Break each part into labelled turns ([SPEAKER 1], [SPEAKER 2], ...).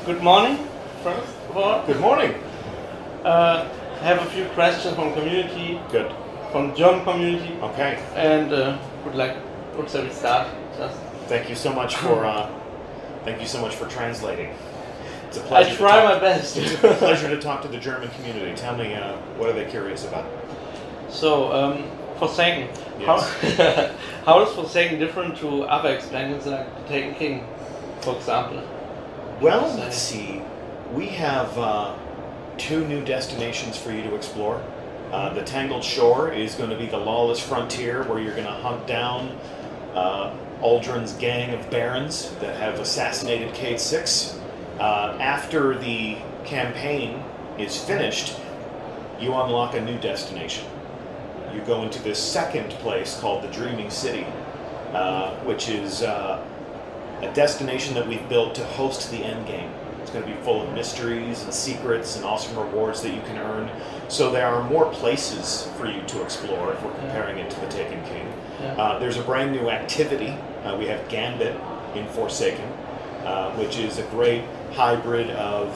[SPEAKER 1] Good morning, first of all.
[SPEAKER 2] Good morning.
[SPEAKER 1] I have a few questions from community.
[SPEAKER 2] Good.
[SPEAKER 1] From German community.
[SPEAKER 2] Okay.
[SPEAKER 1] And would shall we start? Just.
[SPEAKER 2] Thank you so much for translating. It's a pleasure.
[SPEAKER 1] I try my best.
[SPEAKER 2] It's a pleasure to talk to the German community. Tell me, what are they curious about?
[SPEAKER 1] So, Forsaken.
[SPEAKER 2] Yes.
[SPEAKER 1] How is Forsaken different to other expansions like The Taken King, for example?
[SPEAKER 2] Well, let's see. We have two new destinations for you to explore. The Tangled Shore is going to be the lawless frontier where you're going to hunt down Uldren's gang of barons that have assassinated Cade 6. After the campaign is finished, you unlock a new destination. You go into this second place called the Dreaming City, which is a destination that we've built to host the endgame. It's going to be full of mysteries and secrets and awesome rewards that you can earn. So there are more places for you to explore if we're comparing it to the Taken King. There's a brand new activity. We have Gambit in Forsaken, which is a great hybrid of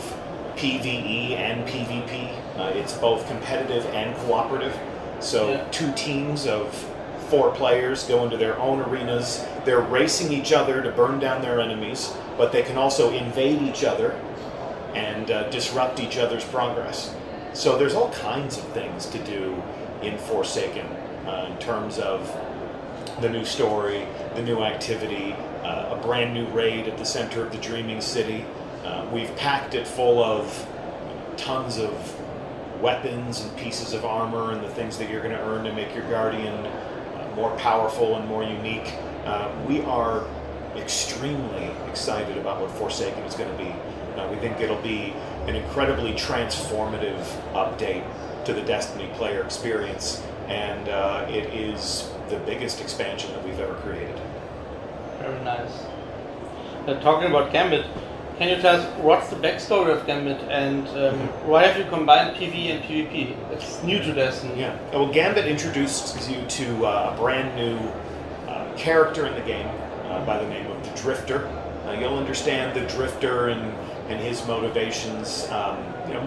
[SPEAKER 2] PvE and PvP. It's both competitive and cooperative. So two teams of 4 players go into their own arenas. They're racing each other to burn down their enemies, but they can also invade each other and disrupt each other's progress. So there's all kinds of things to do in Forsaken in terms of the new story, the new activity, a brand new raid at the center of the Dreaming City. We've packed it full of tons of weapons and pieces of armor and the things that you're going to earn to make your Guardian more powerful and more unique. We are extremely excited about what Forsaken is going to be. We think it'll be an incredibly transformative update to the Destiny player experience, and it is the biggest expansion that we've ever created.
[SPEAKER 1] Very nice. Talking about Gambit, can you tell us what's the backstory of Gambit and why have you combined PvE and PvP? It's new to Destiny.
[SPEAKER 2] Yeah. Well, Gambit introduces you to a brand new character in the game by the name of the Drifter. You'll understand the Drifter and his motivations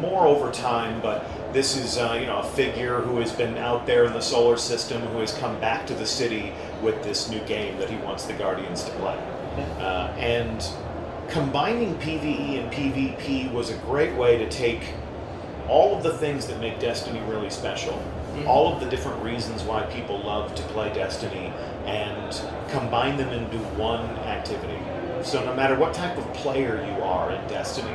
[SPEAKER 2] more over time, but this is a figure who has been out there in the solar system, who has come back to the city with this new game that he wants the Guardians to play. And combining PvE and PvP was a great way to take all of the things that make Destiny really special, all of the different reasons why people love to play Destiny, and combine them into one activity. So no matter what type of player you are in Destiny,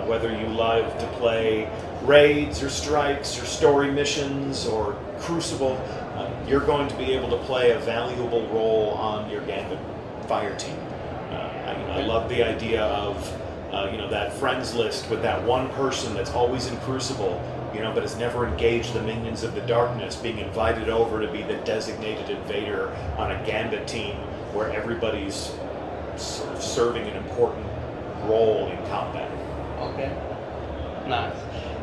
[SPEAKER 2] whether you love to play raids or strikes or story missions or Crucible, you're going to be able to play a valuable role on your Gambit fire team. I love the idea of that friends list with that one person that's always in Crucible, but has never engaged the minions of the darkness, being invited over to be the designated invader on a Gambit team where everybody's sort of serving an important role in combat.
[SPEAKER 1] Okay, nice.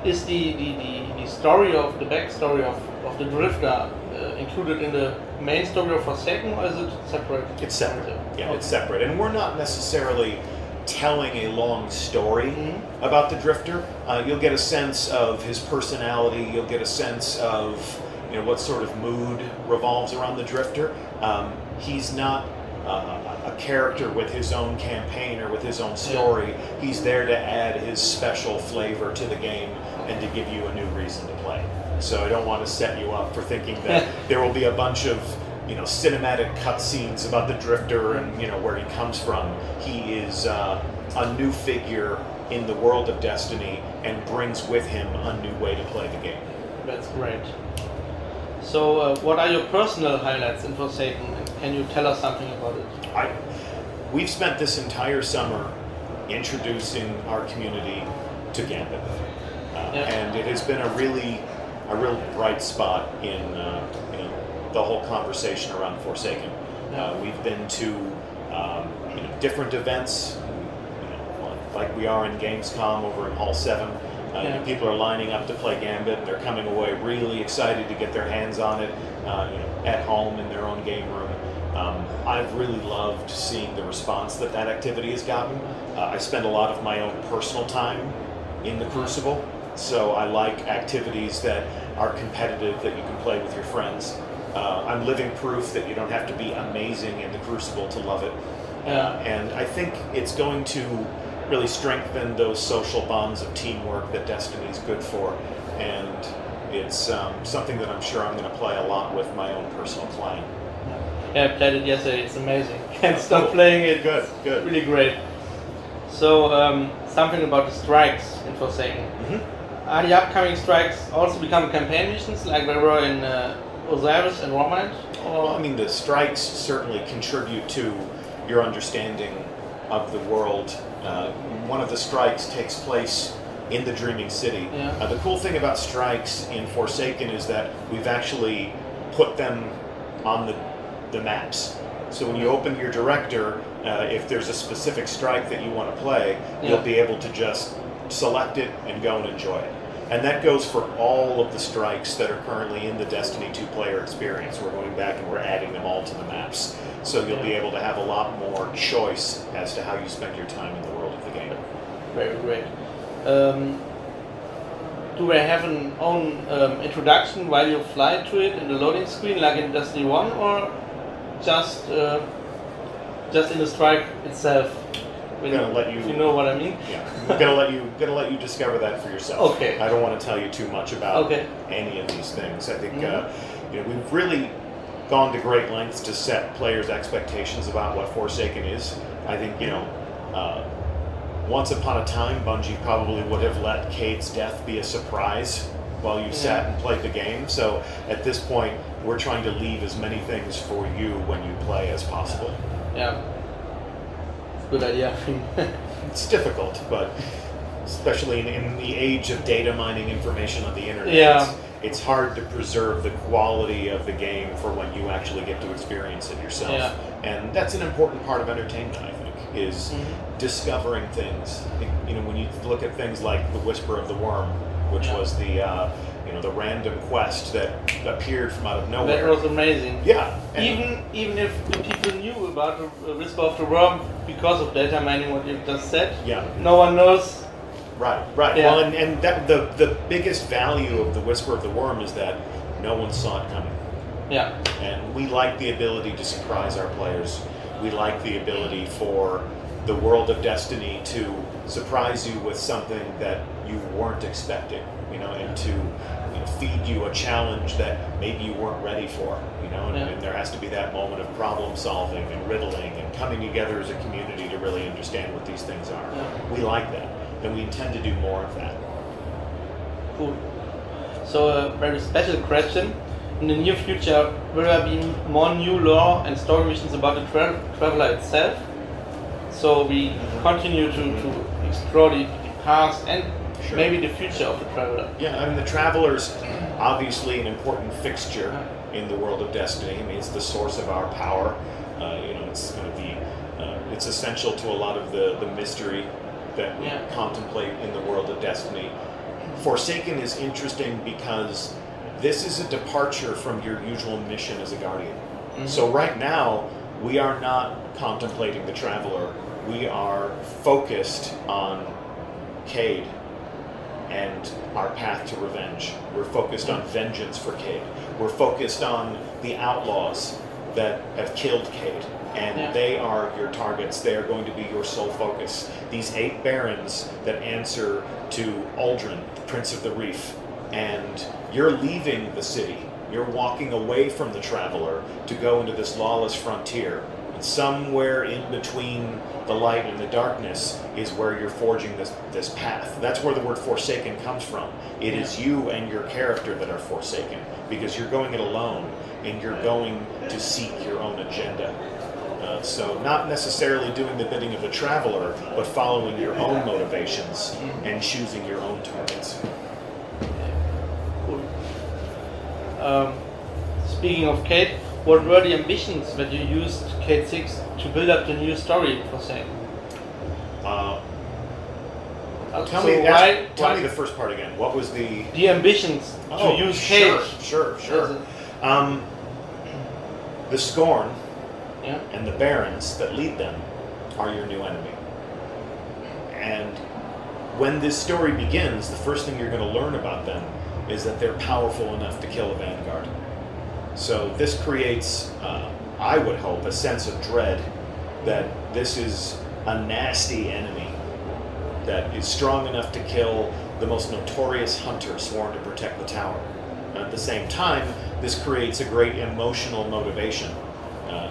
[SPEAKER 1] Is the story of the backstory of the Drifter included in the main story of Forsaken, or is it separate?
[SPEAKER 2] It's separate. Yeah, okay. It's separate, and we're not necessarily telling a long story about the Drifter. You'll get a sense of his personality. You'll get a sense of what sort of mood revolves around the Drifter. He's not a character with his own campaign or with his own story. He's there to add his special flavor to the game and to give you a new reason to play. So I don't want to set you up for thinking that there will be a bunch of cinematic cutscenes about the Drifter and where he comes from. He is a new figure in the world of Destiny and brings with him a new way to play the game.
[SPEAKER 1] That's great. So what are your personal highlights in Forsaken? Can you tell us something about it?
[SPEAKER 2] We've spent this entire summer introducing our community to Gambit, and it has been a real bright spot in the whole conversation around Forsaken. We've been to different events, like we are in GamesCom over in Hall 7. People are lining up to play Gambit, and they're coming away really excited to get their hands on it at home in their own game room. I've really loved seeing the response that activity has gotten. I spend a lot of my own personal time in the Crucible, so I like activities that are competitive, that you can play with your friends. I'm living proof that you don't have to be amazing in the Crucible to love it. And I think it's going to really strengthen those social bonds of teamwork that Destiny's good for. And it's something that I'm sure I'm going to play a lot with my own personal client.
[SPEAKER 1] Yeah, I played it yesterday. It's amazing. Can't stop playing it.
[SPEAKER 2] Good, good.
[SPEAKER 1] Really great. So, something about the strikes in Forsaken. Are the upcoming strikes also become campaign missions like they were in Osiris and Romance?
[SPEAKER 2] Well, I mean, the strikes certainly contribute to your understanding of the world. One of the strikes takes place in the Dreaming City. The cool thing about strikes in Forsaken is that we've actually put them on the maps. So when you open your director, if there's a specific strike that you want to play, you'll be able to just select it and go and enjoy it. And that goes for all of the strikes that are currently in the Destiny 2 player experience. We're going back and we're adding them all to the maps. So you'll be able to have a lot more choice as to how you spend your time in the world of the game.
[SPEAKER 1] Very great. Do they have an own introduction while you fly to it in the loading screen like in Destiny 1, or just in the strike itself?
[SPEAKER 2] I'm gonna let you.
[SPEAKER 1] If you know what I mean.
[SPEAKER 2] Yeah, I'm gonna let you discover that for yourself.
[SPEAKER 1] Okay.
[SPEAKER 2] I don't want to tell you too much about any of these things. I think we've really gone to great lengths to set players' expectations about what Forsaken is. I think once upon a time, Bungie probably would have let Cade's death be a surprise while you sat and played the game. So at this point, we're trying to leave as many things for you when you play as possible.
[SPEAKER 1] Yeah. Good idea.
[SPEAKER 2] It's difficult, but especially in the age of data mining information on the internet, it's hard to preserve the quality of the game for when you actually get to experience it yourself. And that's an important part of entertainment, I think, is discovering things. When you look at things like the Whisper of the Worm, which was the random quest that appeared from out of nowhere.
[SPEAKER 1] That was amazing.
[SPEAKER 2] Yeah.
[SPEAKER 1] Even if the people knew about the Whisper of the Worm because of data mining, what you just said, no one knows.
[SPEAKER 2] Right. Well, and that the biggest value of the Whisper of the Worm is that no one saw it coming.
[SPEAKER 1] Yeah.
[SPEAKER 2] And we like the ability to surprise our players. We like the ability for the world of Destiny to surprise you with something that you weren't expecting, and to feed you a challenge that maybe you weren't ready for, and there has to be that moment of problem solving and riddling and coming together as a community to really understand what these things are. We like that, and we intend to do more of that.
[SPEAKER 1] Cool. So a very special question. In the near future, will there be more new lore and story missions about the traveler itself? So we continue to explore the past and maybe the future of the traveler.
[SPEAKER 2] Yeah, I mean, the traveler's obviously an important fixture in the world of Destiny. I mean, it's the source of our power. It's going to be, it's essential to a lot of the mystery that we contemplate in the world of Destiny. Forsaken is interesting because this is a departure from your usual mission as a Guardian. So right now, we are not contemplating the traveler. We are focused on Cade and our path to revenge. We're focused on vengeance for Cade. We're focused on the outlaws that have killed Cade, and they are your targets. They are going to be your sole focus. These 8 barons that answer to Uldren, Prince of the Reef, and you're leaving the city. You're walking away from the traveler to go into this lawless frontier. And somewhere in between the light and the darkness is where you're forging this path. That's where the word Forsaken comes from. It is you and your character that are forsaken, because you're going it alone, and you're going to seek your own agenda. So not necessarily doing the bidding of the traveler, but following your own motivations and choosing your own targets.
[SPEAKER 1] Cool. Speaking of Cade, what were the ambitions that you used Cade 6 to build up the new story for Forsaken?
[SPEAKER 2] Tell me the first part again. What was the
[SPEAKER 1] ambitions to use Cade?
[SPEAKER 2] Sure. The Scorn
[SPEAKER 1] Yeah.
[SPEAKER 2] And the barons that lead them are your new enemy. And when this story begins, the first thing you're going to learn about them is that they're powerful enough to kill a vanguard. So this creates, I would hope, a sense of dread that this is a nasty enemy that is strong enough to kill the most notorious hunter sworn to protect the tower. At the same time, this creates a great emotional motivation.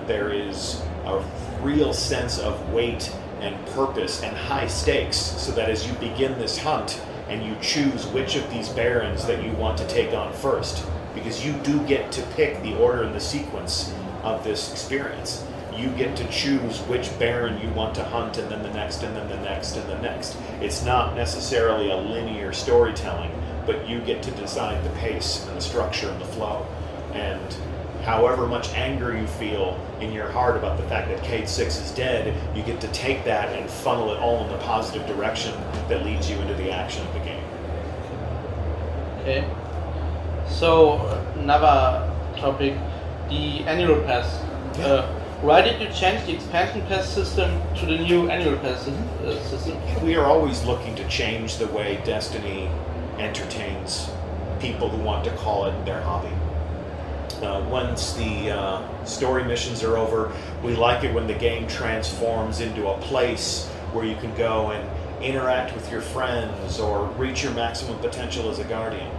[SPEAKER 2] There is a real sense of weight and purpose and high stakes, so that as you begin this hunt and you choose which of these barons that you want to take on first, because you do get to pick the order and the sequence of this experience. You get to choose which baron you want to hunt, and then the next, and then the next, and the next. It's not necessarily a linear storytelling, but you get to design the pace and the structure and the flow. And however much anger you feel in your heart about the fact that Cade 6 is dead, you get to take that and funnel it all in the positive direction that leads you into the action of the game.
[SPEAKER 1] Okay. So, another topic, the annual pass.
[SPEAKER 2] Yeah.
[SPEAKER 1] Why did you change the expansion pass system to the new annual pass system?
[SPEAKER 2] We are always looking to change the way Destiny entertains people who want to call it their hobby. Once the story missions are over, we like it when the game transforms into a place where you can go and interact with your friends or reach your maximum potential as a guardian.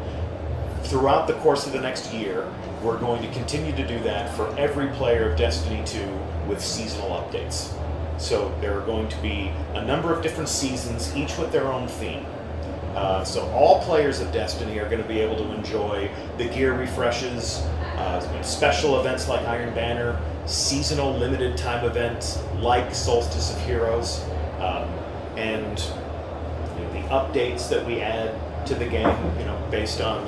[SPEAKER 2] Throughout the course of the next year, we're going to continue to do that for every player of Destiny 2 with seasonal updates. So there are going to be a number of different seasons, each with their own theme. So all players of Destiny are going to be able to enjoy the gear refreshes, special events like Iron Banner, seasonal limited time events like Solstice of Heroes, and the updates that we add to the game, based on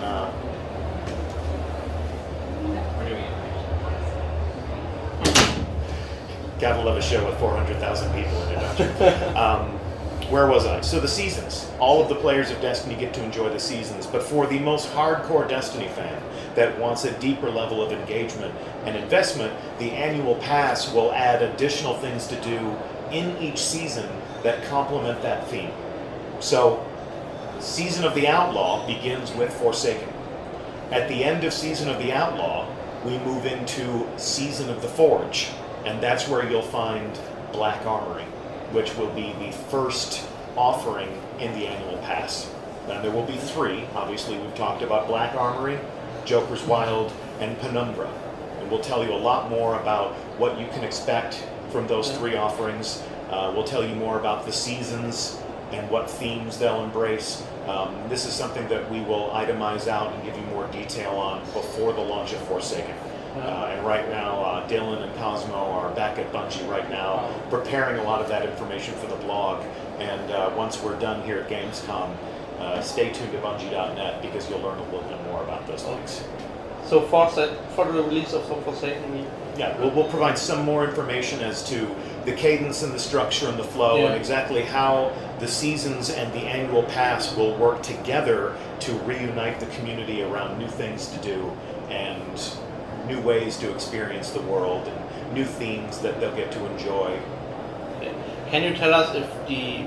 [SPEAKER 2] gotta love a show with 400,000 people in it. Where was I? So the seasons. All of the players of Destiny get to enjoy the seasons, but for the most hardcore Destiny fan that wants a deeper level of engagement and investment, the annual pass will add additional things to do in each season that complement that theme. So, Season of the Outlaw begins with Forsaken. At the end of Season of the Outlaw, we move into Season of the Forge, and that's where you'll find Black Armory, which will be the first offering in the annual pass. And there will be 3. Obviously, we've talked about Black Armory, Joker's Wild, and Penumbra. And we'll tell you a lot more about what you can expect from those 3 offerings. We'll tell you more about the seasons and what themes they'll embrace. This is something that we will itemize out and give you more detail on before the launch of Forsaken. And right now, Dylan and Cosmo are back at Bungie right now, preparing a lot of that information for the blog. And once we're done here at GamesCom, stay tuned to Bungie.net because you'll learn a little bit more about those things.
[SPEAKER 1] So for the release of Forsaken,
[SPEAKER 2] yeah, we'll provide some more information as to the cadence and the structure and the flow, and exactly how the seasons and the annual pass will work together to reunite the community around new things to do and new ways to experience the world and new themes that they'll get to enjoy.
[SPEAKER 1] Can you tell us if the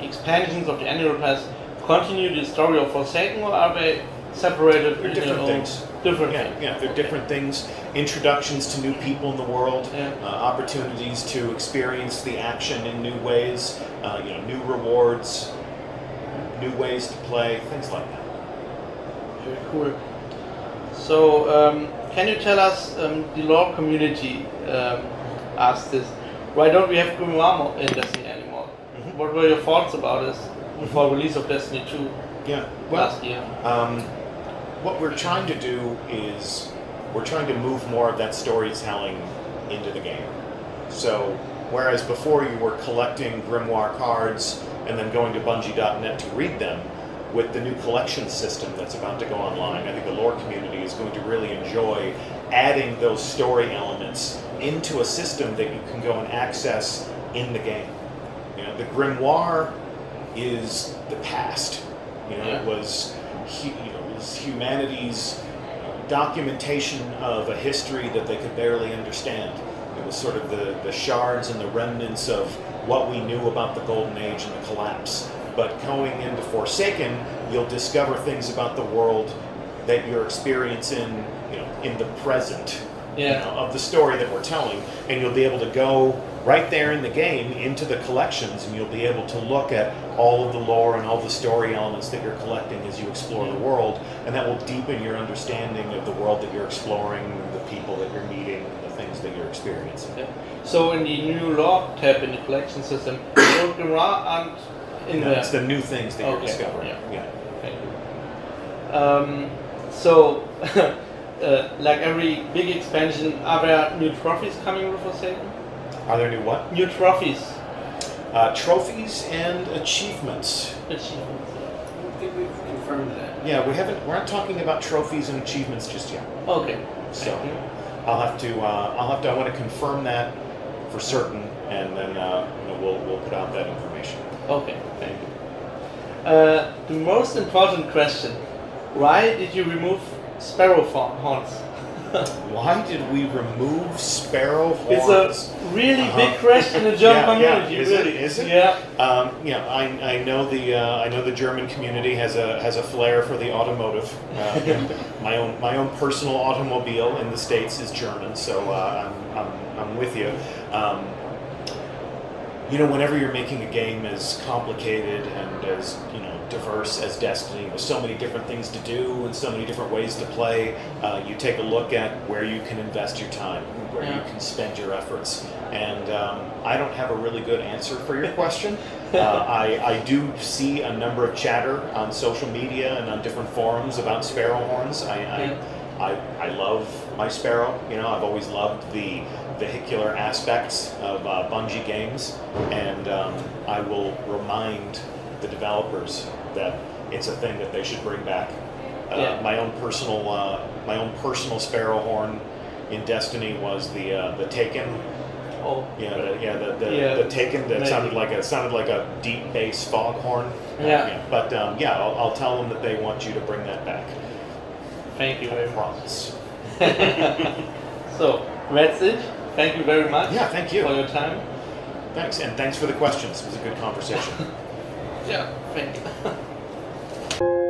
[SPEAKER 1] expansions of the annual pass continue the story of Forsaken, or are they separated?
[SPEAKER 2] They're different things.
[SPEAKER 1] Different
[SPEAKER 2] things. Yeah, they're different things. Introductions to new people in the world, opportunities to experience the action in new ways, new rewards, new ways to play, things like that.
[SPEAKER 1] Very cool. So, can you tell us, the lore community asked this, why don't we have Grimoire in Destiny anymore? Mm-hmm. What were your thoughts about this before release of Destiny 2 last year?
[SPEAKER 2] What we're trying to do is we're trying to move more of that storytelling into the game. So, whereas before you were collecting Grimoire cards and then going to Bungie.net to read them, with the new collection system that's about to go online, I think the lore community is going to really enjoy adding those story elements into a system that you can go and access in the game. The Grimoire is the past. It was humanity's documentation of a history that they could barely understand. It was sort of the shards and the remnants of what we knew about the Golden Age and the collapse. But going into Forsaken, you'll discover things about the world that you're experiencing, in the present, of the story that we're telling, and you'll be able to go right there in the game into the collections, and you'll be able to look at all of the lore and all the story elements that you're collecting as you explore the world, and that will deepen your understanding of the world that you're exploring, the people that you're meeting, and the things that you're experiencing.
[SPEAKER 1] Yeah. So in the new lore tab in the collection system, there aren't in there.
[SPEAKER 2] It's the new things that you're discovering.
[SPEAKER 1] Yeah. Thank you. So, like every big expansion, are there new trophies coming with Forsaken?
[SPEAKER 2] Are there new what?
[SPEAKER 1] New trophies.
[SPEAKER 2] Trophies and achievements.
[SPEAKER 1] Achievements. I think we've confirmed that.
[SPEAKER 2] Yeah, we're not talking about trophies and achievements just yet.
[SPEAKER 1] Okay.
[SPEAKER 2] So I'll have to. I want to confirm that for certain, and then we'll put out that information.
[SPEAKER 1] Okay. Thank you. The most important question: why did you remove sparrow horns?
[SPEAKER 2] Why did we remove sparrow horns?
[SPEAKER 1] It's a really big question in the German community.
[SPEAKER 2] Yeah. Is it?
[SPEAKER 1] Yeah.
[SPEAKER 2] I know the German community has a flair for the automotive. My own personal automobile in the States is German, so I'm with you. Whenever you're making a game as complicated and as diverse as Destiny, with so many different things to do and so many different ways to play, you take a look at where you can invest your time, where you can spend your efforts. And I don't have a really good answer for your question. I do see a number of chatter on social media and on different forums about sparrow horns. I love my sparrow. I've always loved the vehicular aspects of Bungie games, and I will remind the developers that it's a thing that they should bring back. My own personal sparrow horn in Destiny was the Taken.
[SPEAKER 1] Oh.
[SPEAKER 2] The Taken that sounded like a deep bass foghorn. But I'll tell them that they want you to bring that back.
[SPEAKER 1] Thank you very much.
[SPEAKER 2] Promise.
[SPEAKER 1] So that's it. Thank you very much.
[SPEAKER 2] Yeah, thank you
[SPEAKER 1] for your time.
[SPEAKER 2] Thanks, and thanks for the questions. It was a good conversation.
[SPEAKER 1] Yeah, thank you.